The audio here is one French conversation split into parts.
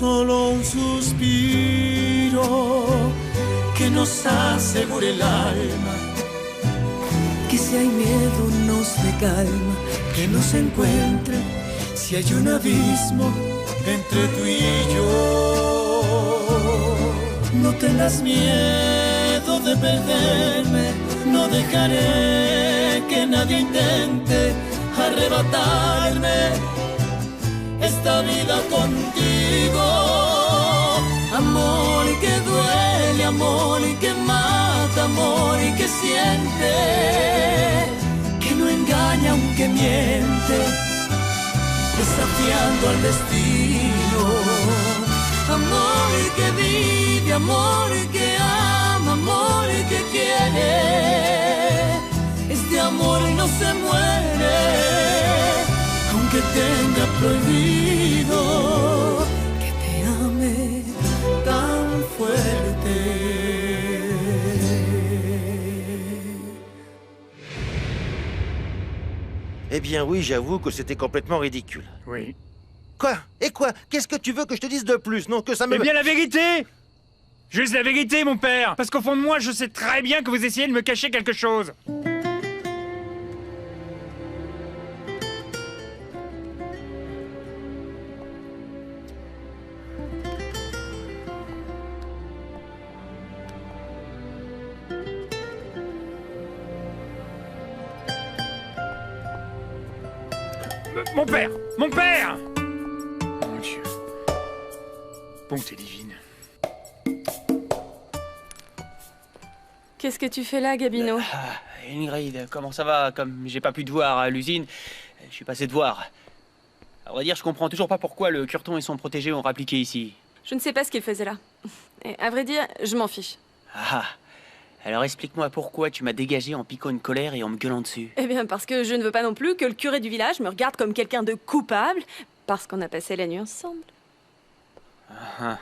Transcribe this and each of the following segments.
solo un suspiro que nos asegure el alma, que si hay miedo nos dé calma, que nos encuentre si hay un abismo entre tú y yo. No tengas miedo de perderme, no dejaré que nadie intente arrebatarme esta vida contigo. Amor que duele, amor que mata, amor que siente, que no engaña aunque miente, desafiando al destino. Amor que vive, amor que ama, amor que quiere. Este amor no se muere, aunque tenga prohibido que te ame tan fuerte. Eh bien oui, j'avoue que c'était complètement ridicule. Oui. Quoi? Et quoi? Qu'est-ce que tu veux que je te dise de plus? Non, que ça me... Eh bien, la vérité! Juste la vérité, mon père! Parce qu'au fond de moi, je sais très bien que vous essayez de me cacher quelque chose. Mon père! Mon père! Mon Dieu. Bonté divine. Qu'est-ce que tu fais là, Gabino? Ingrid, comment ça va? Comme j'ai pas pu te voir à l'usine, je suis passé te voir. À vrai dire, je comprends toujours pas pourquoi le Curton et son protégé ont rappliqué ici. Je ne sais pas ce qu'il faisait là. Et à vrai dire, je m'en fiche. Ah, alors explique-moi pourquoi tu m'as dégagé en piquant une colère et en me gueulant dessus. Eh bien, parce que je ne veux pas non plus que le curé du village me regarde comme quelqu'un de coupable, parce qu'on a passé la nuit ensemble. Ah.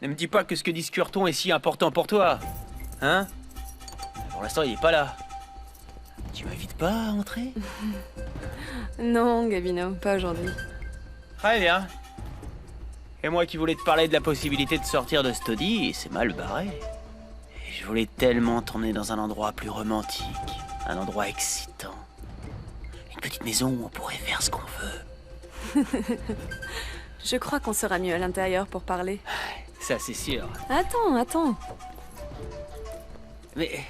Ne me dis pas que ce que dit ce Curton est si important pour toi. Hein? Pour l'instant, il est pas là. Tu m'invites pas à entrer? Non, Gabino, pas aujourd'hui. Très bien. Et moi qui voulais te parler de la possibilité de sortir de Stody, c'est mal barré. Et je voulais tellement t'emmener dans un endroit plus romantique, un endroit excitant. Une petite maison où on pourrait faire ce qu'on veut. Je crois qu'on sera mieux à l'intérieur pour parler. Ça, c'est sûr. Attends. Mais...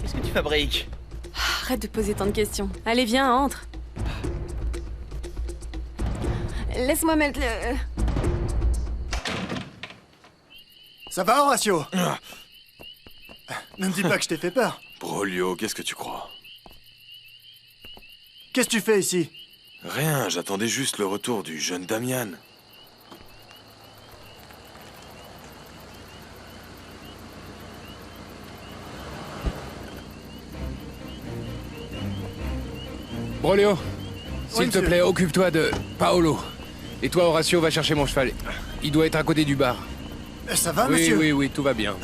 Qu'est-ce que tu fabriques? Arrête de poser tant de questions. Allez, viens, entre. Laisse-moi mettre le... Ça va, Horatio? Ne me dis pas que je t'ai fait peur. Brolio, qu'est-ce que tu crois? Qu'est-ce que tu fais ici? Rien, j'attendais juste le retour du jeune Damian. Brolio, s'il te monsieur. plaît, occupe-toi de Paolo. Et toi, Horatio, va chercher mon cheval. Il doit être à côté du bar. Ça va, Oui, monsieur? oui, tout va bien.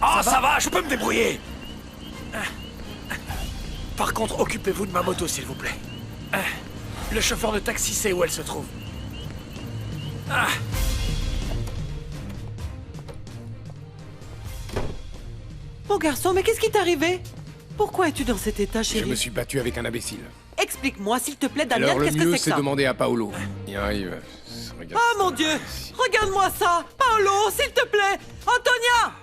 Ah, ça va, je peux me débrouiller. Par contre, occupez-vous de ma moto, s'il vous plaît. Le chauffeur de taxi sait où elle se trouve. Mon garçon, mais qu'est-ce qui t'est arrivé? Pourquoi es-tu dans cet état, Je chérie? me suis battu avec un imbécile. Explique-moi, s'il te plaît, Damien, Alors le qu'est-ce que mieux, c'est que c'est ça? demander à Paolo. Il arrive. Regarde Oh ça. mon Dieu! Regarde-moi ça! Paolo, s'il te plaît! Antonia!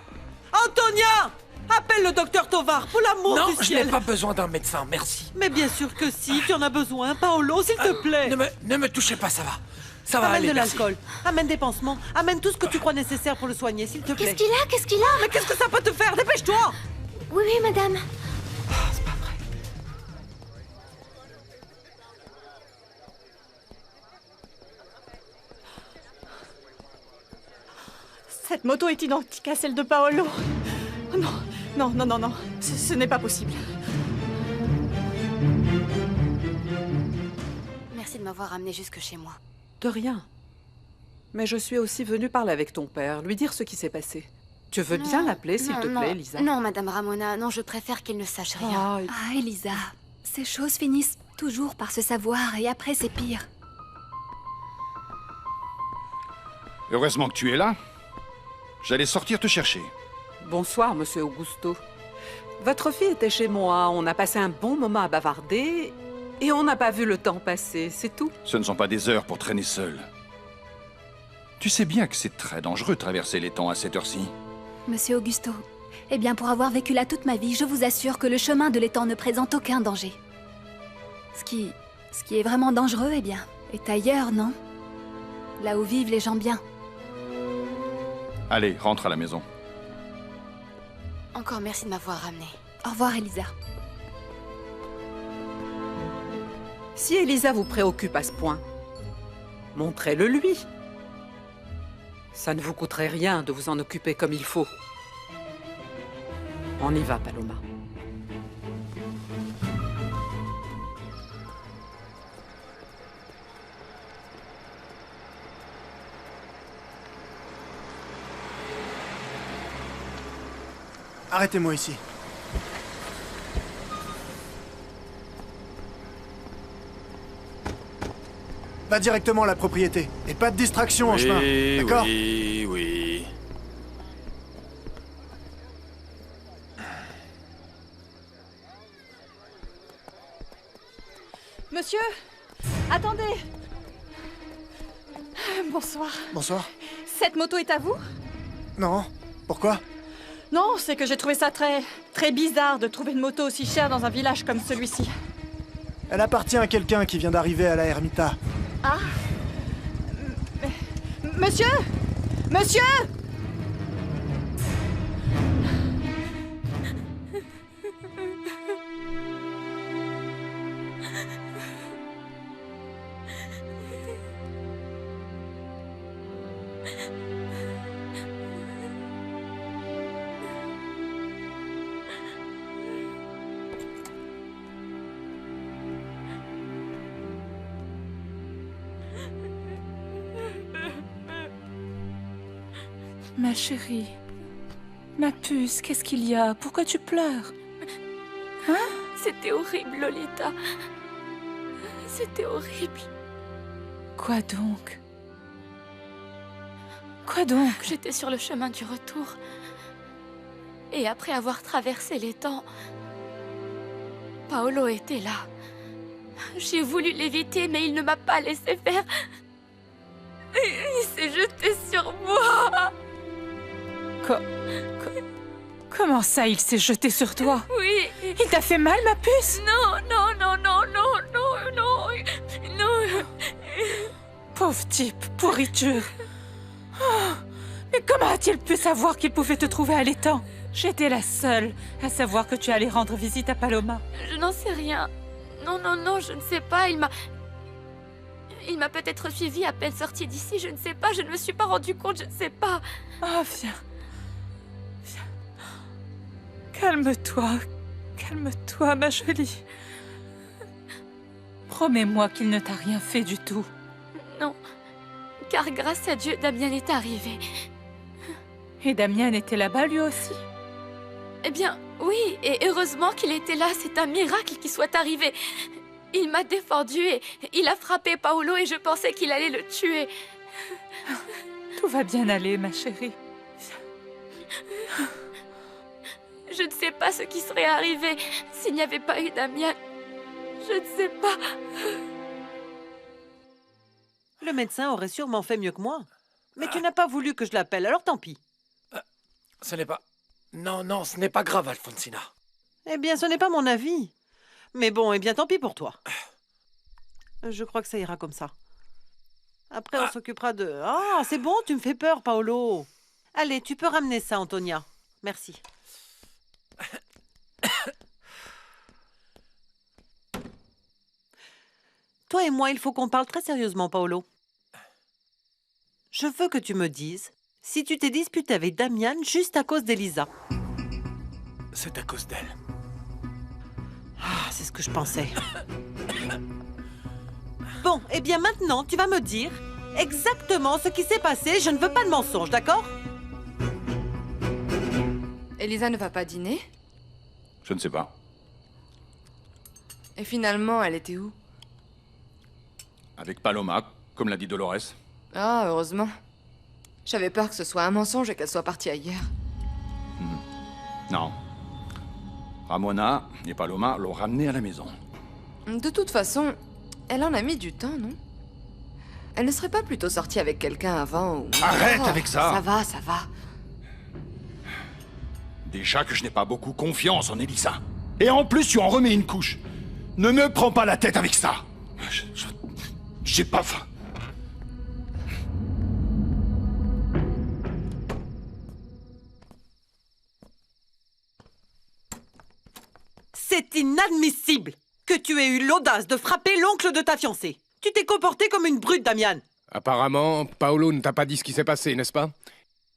Antonia! Appelle le docteur Tovar, pour l'amour Non, du je n'ai ciel! pas besoin d'un médecin, merci. Mais bien sûr que si, tu en as besoin, Paolo, s'il te plaît! Ne me touchez pas, ça va. Ça va Amène aller, de merci. l'alcool, amène des pansements, amène tout ce que tu crois nécessaire pour le soigner, s'il te plaît. Qu'est-ce qu'il a? Qu'est-ce qu'il a? Mais qu'est-ce que ça peut te faire? Dépêche-toi! Oui, madame. C'est pas vrai. Cette moto est identique à celle de Paolo. Non. Ce n'est pas possible. Merci de m'avoir amené jusque chez moi. De rien. Mais je suis aussi venue parler avec ton père, lui dire ce qui s'est passé. Tu veux bien l'appeler, s'il te plaît, Elisa? Non, Madame Ramona, non, je préfère qu'il ne sache rien. Ah, Elisa, ces choses finissent toujours par se savoir et après c'est pire. Heureusement que tu es là. J'allais sortir te chercher. Bonsoir, Monsieur Augusto. Votre fille était chez moi, on a passé un bon moment à bavarder et on n'a pas vu le temps passer, c'est tout. Ce ne sont pas des heures pour traîner seul. Tu sais bien que c'est très dangereux de traverser les temps à cette heure-ci. Monsieur Augusto, eh bien pour avoir vécu là toute ma vie, je vous assure que le chemin de l'étang ne présente aucun danger. Ce qui est vraiment dangereux, eh bien, est ailleurs, non? Là où vivent les gens bien. Allez, rentre à la maison. Encore merci de m'avoir ramené. Au revoir, Elisa. Si Elisa vous préoccupe à ce point, montrez-le lui. Ça ne vous coûterait rien de vous en occuper comme il faut. On y va, Paloma. Arrêtez-moi ici. Va directement à la propriété. Et pas de distraction en chemin. D'accord? Oui. Monsieur, attendez. Bonsoir. Bonsoir. Cette moto est à vous? Non. Pourquoi? Non, c'est que j'ai trouvé ça très bizarre de trouver une moto aussi chère dans un village comme celui-ci. Elle appartient à quelqu'un qui vient d'arriver à la Ermita. Ah. Monsieur! Monsieur! Ma chérie, ma puce, qu'est-ce qu'il y a? Pourquoi tu pleures? Hein? C'était horrible, Lolita. C'était horrible. Quoi donc? Quoi donc? J'étais sur le chemin du retour. Et après avoir traversé les temps, Paolo était là. J'ai voulu l'éviter, mais il ne m'a pas laissé faire. Il s'est jeté sur moi. Comment ça, il s'est jeté sur toi? Oui. Il t'a fait mal, ma puce? Non. Pauvre type, pourriture. Oh, mais comment a-t-il pu savoir qu'il pouvait te trouver à l'étang? J'étais la seule à savoir que tu allais rendre visite à Paloma. Je n'en sais rien. Non, je ne sais pas. Il m'a peut-être suivi à peine sorti d'ici, je ne sais pas. Je ne me suis pas rendu compte, je ne sais pas. Oh, viens. Calme-toi, ma jolie. Promets-moi qu'il ne t'a rien fait du tout. Non, car grâce à Dieu, Damien est arrivé. Et Damien était là-bas, lui aussi? Eh bien, oui, et heureusement qu'il était là. C'est un miracle qu'il soit arrivé. Il m'a défendu et il a frappé Paolo et je pensais qu'il allait le tuer. Tout va bien aller, ma chérie. Je ne sais pas ce qui serait arrivé s'il n'y avait pas eu Damien. Je ne sais pas. Le médecin aurait sûrement fait mieux que moi. Mais tu n'as pas voulu que je l'appelle, alors tant pis. Ce n'est pas... Non, ce n'est pas grave, Alfonsina. Eh bien, ce n'est pas mon avis. Mais bon, eh bien, tant pis pour toi. Je crois que ça ira comme ça. Après, on s'occupera de... Ah, c'est bon, tu me fais peur, Paolo. Allez, tu peux ramener ça, Antonia. Merci. Toi et moi, il faut qu'on parle très sérieusement, Paolo. Je veux que tu me dises si tu t'es disputé avec Damian juste à cause d'Elisa. C'est à cause d'elle. Ah, c'est ce que je pensais. Bon, eh bien maintenant, tu vas me dire exactement ce qui s'est passé. Je ne veux pas de mensonges, d'accord? Elisa ne va pas dîner? Je ne sais pas. Et finalement, elle était où? Avec Paloma, comme l'a dit Dolores. Ah, heureusement. J'avais peur que ce soit un mensonge et qu'elle soit partie ailleurs. Non. Ramona et Paloma l'ont ramenée à la maison. De toute façon, elle en a mis du temps, non? Elle ne serait pas plutôt sortie avec quelqu'un avant ou... Arrête avec ça! Ça va, ça va. Déjà que je n'ai pas beaucoup confiance en Elisa. Et en plus, tu en remets une couche. Ne me prends pas la tête avec ça. J'ai pas faim. C'est inadmissible que tu aies eu l'audace de frapper l'oncle de ta fiancée. Tu t'es comporté comme une brute, Damian. Apparemment, Paolo ne t'a pas dit ce qui s'est passé, n'est-ce pas?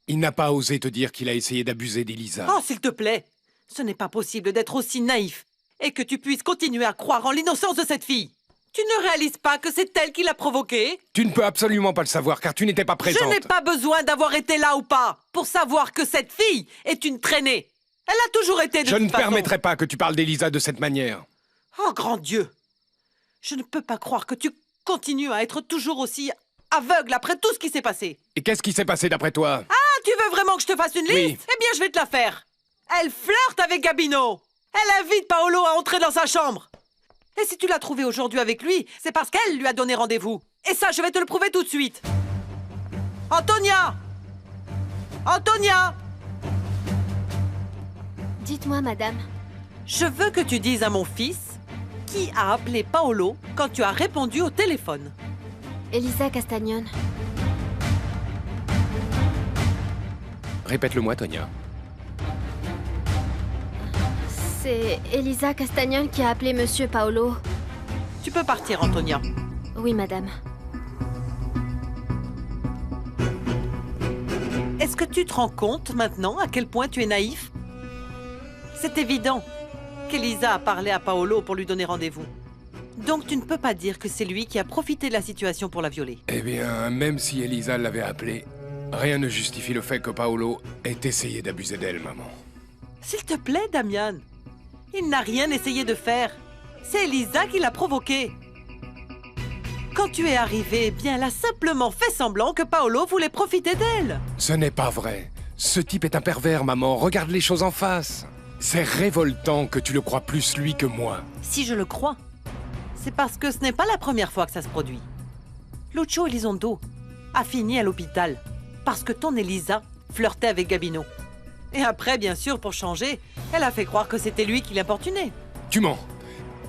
Il n'a pas osé te dire qu'il a essayé d'abuser d'Elisa. Oh, s'il te plaît. Ce n'est pas possible d'être aussi naïf et que tu puisses continuer à croire en l'innocence de cette fille. Tu ne réalises pas que c'est elle qui l'a provoqué? Tu ne peux absolument pas le savoir car tu n'étais pas présente. Je n'ai pas besoin d'avoir été là ou pas pour savoir que cette fille est une traînée. Elle a toujours été de toute façon. Je ne permettrai pas que tu parles d'Elisa de cette manière. Oh, grand Dieu! Je ne peux pas croire que tu continues à être toujours aussi aveugle après tout ce qui s'est passé. Et qu'est-ce qui s'est passé d'après toi? Ah, tu veux vraiment que je te fasse une liste? Oui. Eh bien, je vais te la faire. Elle flirte avec Gabino. Elle invite Paolo à entrer dans sa chambre. Et si tu l'as trouvé aujourd'hui avec lui, c'est parce qu'elle lui a donné rendez-vous. Et ça, je vais te le prouver tout de suite. Antonia! Antonia! Dites-moi, madame. Je veux que tu dises à mon fils qui a appelé Paolo quand tu as répondu au téléphone. Elisa Castagnon. Répète-le-moi, Tonia. C'est Elisa Castagnon qui a appelé Monsieur Paolo. Tu peux partir, Antonia. Oui, madame. Est-ce que tu te rends compte maintenant à quel point tu es naïf? C'est évident qu'Elisa a parlé à Paolo pour lui donner rendez-vous. Donc tu ne peux pas dire que c'est lui qui a profité de la situation pour la violer. Eh bien, même si Elisa l'avait appelé, rien ne justifie le fait que Paolo ait essayé d'abuser d'elle, maman. S'il te plaît, Damian. Il n'a rien essayé de faire. C'est Elisa qui l'a provoqué. Quand tu es arrivé, eh bien, elle a simplement fait semblant que Paolo voulait profiter d'elle. Ce n'est pas vrai. Ce type est un pervers, maman. Regarde les choses en face. C'est révoltant que tu le crois plus lui que moi. Si je le crois, c'est parce que ce n'est pas la première fois que ça se produit. Lucio Elizondo a fini à l'hôpital parce que ton Elisa flirtait avec Gabino. Et après, bien sûr, pour changer, elle a fait croire que c'était lui qui l'importunait. Tu mens.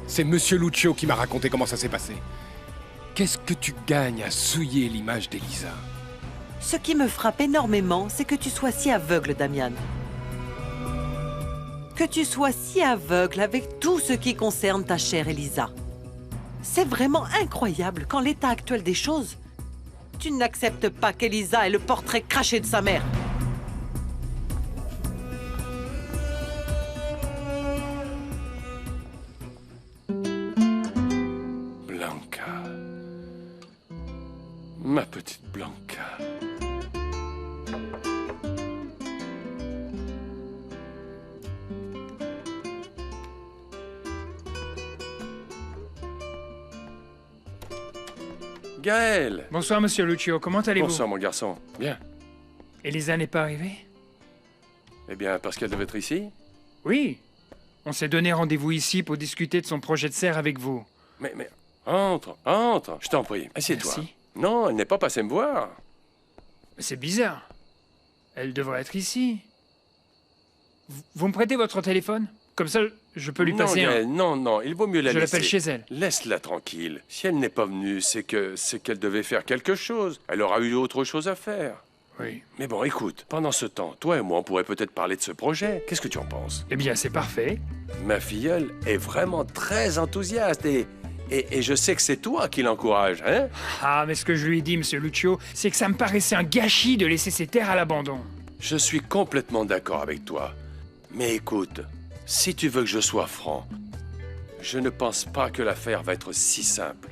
C'est Monsieur Lucio qui m'a raconté comment ça s'est passé. Qu'est-ce que tu gagnes à souiller l'image d'Elisa? Ce qui me frappe énormément, c'est que tu sois si aveugle, Damian. Que tu sois si aveugle avec tout ce qui concerne ta chère Elisa. C'est vraiment incroyable qu'en l'état actuel des choses, tu n'acceptes pas qu'Elisa ait le portrait craché de sa mère. Blanca. Ma petite Blanca. Gaël! Bonsoir, monsieur Lucio. Comment allez-vous? Bonsoir, mon garçon. Bien. Elisa n'est pas arrivée? Eh bien, parce qu'elle devait être ici? Oui. On s'est donné rendez-vous ici pour discuter de son projet de serre avec vous. Mais, entre, je t'en prie. Assieds-toi. Merci. Non, elle n'est pas passée me voir. Mais c'est bizarre. Elle devrait être ici. Vous me prêtez votre téléphone? Comme ça, je peux lui passer Gaël, un... non, il vaut mieux la Je laisser. l'appelle chez elle. Laisse-la tranquille. Si elle n'est pas venue, c'est qu'elle devait faire quelque chose. Elle aura eu autre chose à faire. Oui. Mais bon, écoute, pendant ce temps, toi et moi, on pourrait peut-être parler de ce projet. Qu'est-ce que tu en penses? Eh bien, c'est parfait. Ma filleule est vraiment très enthousiaste et je sais que c'est toi qui l'encourage, hein? Ah, mais ce que je lui ai dit, monsieur Lucio, c'est que ça me paraissait un gâchis de laisser ces terres à l'abandon. Je suis complètement d'accord avec toi. Mais écoute, si tu veux que je sois franc, je ne pense pas que l'affaire va être si simple.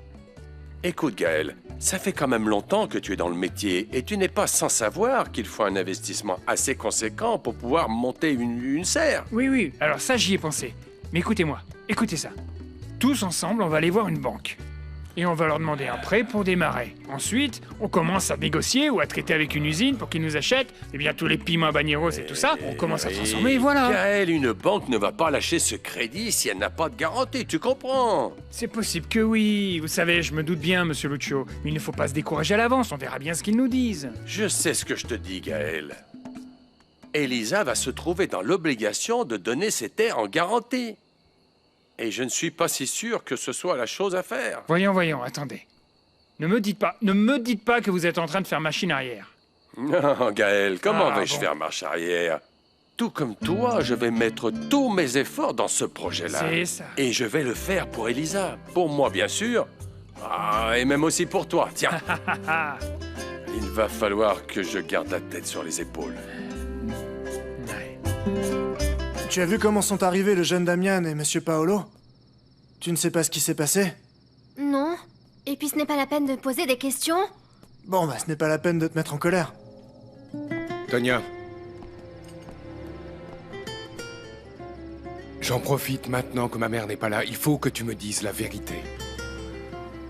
Écoute, Gaël, Ça fait quand même longtemps que tu es dans le métier et tu n'es pas sans savoir qu'il faut un investissement assez conséquent pour pouvoir monter une serre. Oui, alors ça j'y ai pensé. Mais écoutez-moi, écoutez ça. Tous ensemble, on va aller voir une banque. Et on va leur demander un prêt pour démarrer. Ensuite, on commence à négocier ou à traiter avec une usine pour qu'ils nous achètent tous les piments habaneros et tout ça. On commence à transformer et voilà. Gaël, une banque ne va pas lâcher ce crédit si elle n'a pas de garantie, tu comprends? C'est possible que oui. Vous savez, je me doute bien, monsieur Lucio. Mais il ne faut pas se décourager à l'avance, on verra bien ce qu'ils nous disent. Je sais ce que je te dis, Gaël. Elisa va se trouver dans l'obligation de donner ses terres en garantie. Et je ne suis pas si sûr que ce soit la chose à faire. Voyons, attendez. Ne me dites pas que vous êtes en train de faire machine arrière. Non, Gaël, comment vais-je bon. faire marche arrière? Tout comme toi, je vais mettre tous mes efforts dans ce projet-là. C'est ça. Et je vais le faire pour Elisa. Pour moi, bien sûr. Et même aussi pour toi, tiens. Il va falloir que je garde la tête sur les épaules. Tu as vu comment sont arrivés le jeune Damian et Monsieur Paolo? Tu ne sais pas ce qui s'est passé? Non. Et puis ce n'est pas la peine de poser des questions? Bon, bah ce n'est pas la peine de te mettre en colère. Tonia. J'en profite maintenant que ma mère n'est pas là. Il faut que tu me dises la vérité.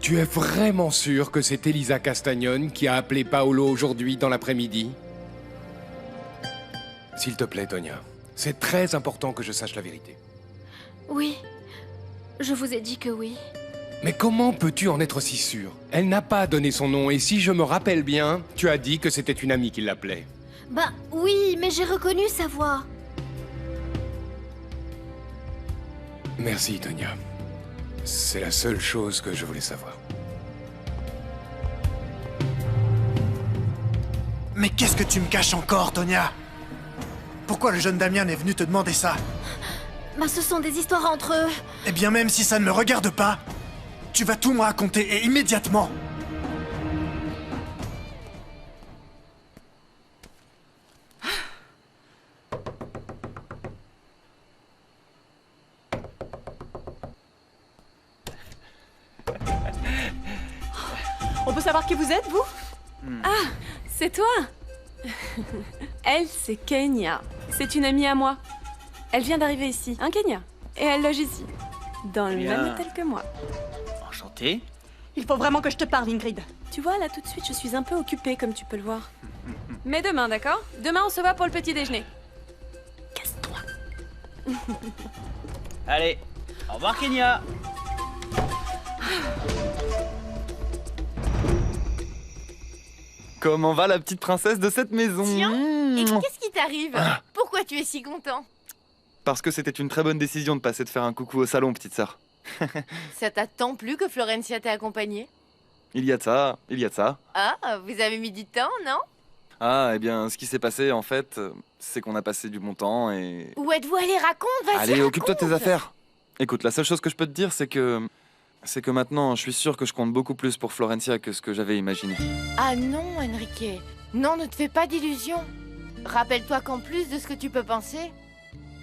Tu es vraiment sûr que c'est Elisa Castagnone qui a appelé Paolo aujourd'hui dans l'après-midi? S'il te plaît, Tonia. C'est très important que je sache la vérité. Oui. Je vous ai dit que oui. Mais comment peux-tu en être si sûr? Elle n'a pas donné son nom, et si je me rappelle bien, tu as dit que c'était une amie qui l'appelait. Bah oui, mais j'ai reconnu sa voix. Merci, Tonia. C'est la seule chose que je voulais savoir. Mais qu'est-ce que tu me caches encore, Tonia? Pourquoi le jeune Damian est venu te demander ça? Bah ce sont des histoires entre eux. Eh bien même si ça ne me regarde pas, tu vas tout me raconter et immédiatement. On peut savoir qui vous êtes, vous? Ah, c'est toi. Elle, c'est Kenya. C'est une amie à moi. Elle vient d'arriver ici, hein, Kenya? Et elle loge ici, dans le Bien. même hôtel que moi. Enchanté. Il faut vraiment que je te parle, Ingrid. Tu vois, là, tout de suite, je suis un peu occupée, comme tu peux le voir. Mais demain, d'accord? Demain, on se voit pour le petit déjeuner. Casse-toi. Allez, au revoir Kenya. Comment va la petite princesse de cette maison? Tiens, et qu'est-ce qui t'arrive? Pourquoi tu es si content? Parce que c'était une très bonne décision de passer de faire un coucou au salon, petite sœur. Ça t'a tant plu que Florencia t'ait accompagné? Il y a de ça, il y a de ça. Ah, vous avez mis du temps, non? Ah, eh bien, ce qui s'est passé, en fait, c'est qu'on a passé du bon temps et... Où êtes-vous allé? Raconte, vas-y. Allez, occupe-toi de tes raconte. affaires. Écoute, la seule chose que je peux te dire, c'est que maintenant, je suis sûr que je compte beaucoup plus pour Florencia que ce que j'avais imaginé. Ah non, Enrique. Non, ne te fais pas d'illusions. Rappelle-toi qu'en plus de ce que tu peux penser,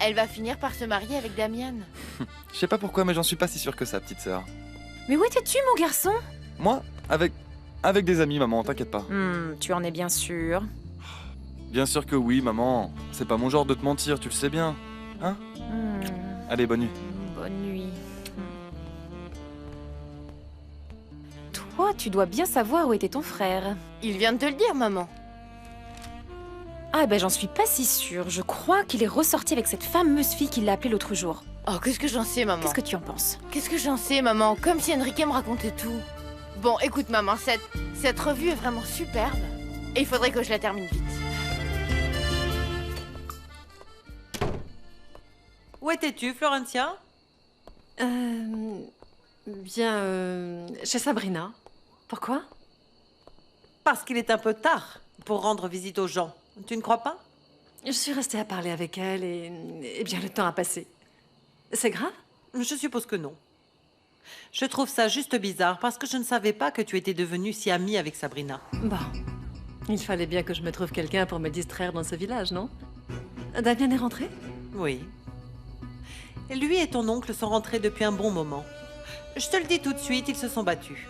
elle va finir par se marier avec Damian. Je sais pas pourquoi, mais j'en suis pas si sûr que ça, petite sœur. Mais où étais-tu, mon garçon? Moi, avec des amis, maman, t'inquiète pas. Tu en es bien sûr. Bien sûr que oui, maman. C'est pas mon genre de te mentir, tu le sais bien. Hein? Allez, bonne nuit. Bonne nuit. Toi, tu dois bien savoir où était ton frère. Il vient de te le dire, maman. Ah ben j'en suis pas si sûre. Je crois qu'il est ressorti avec cette fameuse fille qui l'a appelé l'autre jour. Oh, qu'est-ce que j'en sais, maman? Qu'est-ce que tu en penses? Qu'est-ce que j'en sais, maman? Comme si Enrique me racontait tout. Bon, écoute, maman, cette revue est vraiment superbe. Et il faudrait que je la termine vite. Où étais-tu, Florencia? Chez Sabrina. Pourquoi? Parce qu'il est un peu tard pour rendre visite aux gens. Tu ne crois pas? Je suis restée à parler avec elle et bien le temps a passé. C'est grave? Je suppose que non. Je trouve ça juste bizarre parce que je ne savais pas que tu étais devenue si amie avec Sabrina. Bon. Il fallait bien que je me trouve quelqu'un pour me distraire dans ce village, non? Damien est rentré? Oui. Lui et ton oncle sont rentrés depuis un bon moment. Je te le dis tout de suite, ils se sont battus.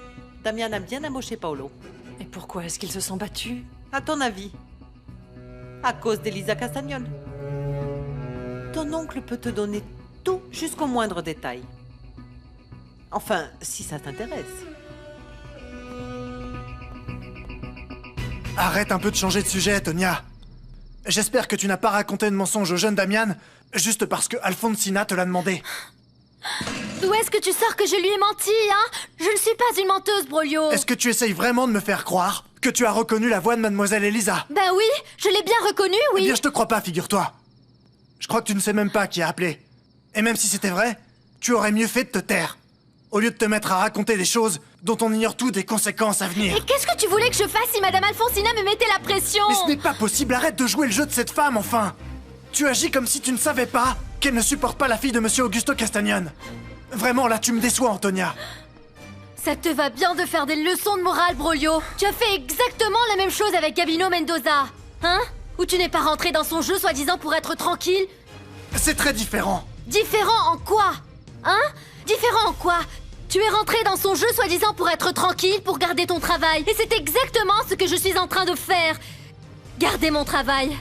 Damian a bien amoché Paolo. Et pourquoi est-ce qu'ils se sont battus? À ton avis? À cause d'Elisa Castagnol. Ton oncle peut te donner tout jusqu'au moindre détail. Enfin, si ça t'intéresse. Arrête un peu de changer de sujet, Tonia. J'espère que tu n'as pas raconté de mensonge au jeune Damian juste parce que Alfonsina te l'a demandé. D'où est-ce que tu sors que je lui ai menti, hein? Je ne suis pas une menteuse, Broglio. Est-ce que tu essayes vraiment de me faire croire que tu as reconnu la voix de Mademoiselle Elisa? Ben oui, je l'ai bien reconnue, oui. Eh bien, je te crois pas, figure-toi. Je crois que tu ne sais même pas qui a appelé. Et même si c'était vrai, tu aurais mieux fait de te taire. Au lieu de te mettre à raconter des choses dont on ignore tout des conséquences à venir. Et qu'est-ce que tu voulais que je fasse si Madame Alfonsina me mettait la pression? Mais ce n'est pas possible, arrête de jouer le jeu de cette femme, enfin. Tu agis comme si tu ne savais pas qu'elle ne supporte pas la fille de Monsieur Augusto Castagnone. Vraiment, là, tu me déçois, Antonia. Ça te va bien de faire des leçons de morale, Broglio. Tu as fait exactement la même chose avec Gabino Mendoza. Hein? Où tu n'es pas rentré dans son jeu soi-disant pour être tranquille. C'est très différent. Différent en quoi? Hein? Différent en quoi? Tu es rentré dans son jeu soi-disant pour être tranquille, pour garder ton travail. Et c'est exactement ce que je suis en train de faire. Garder mon travail.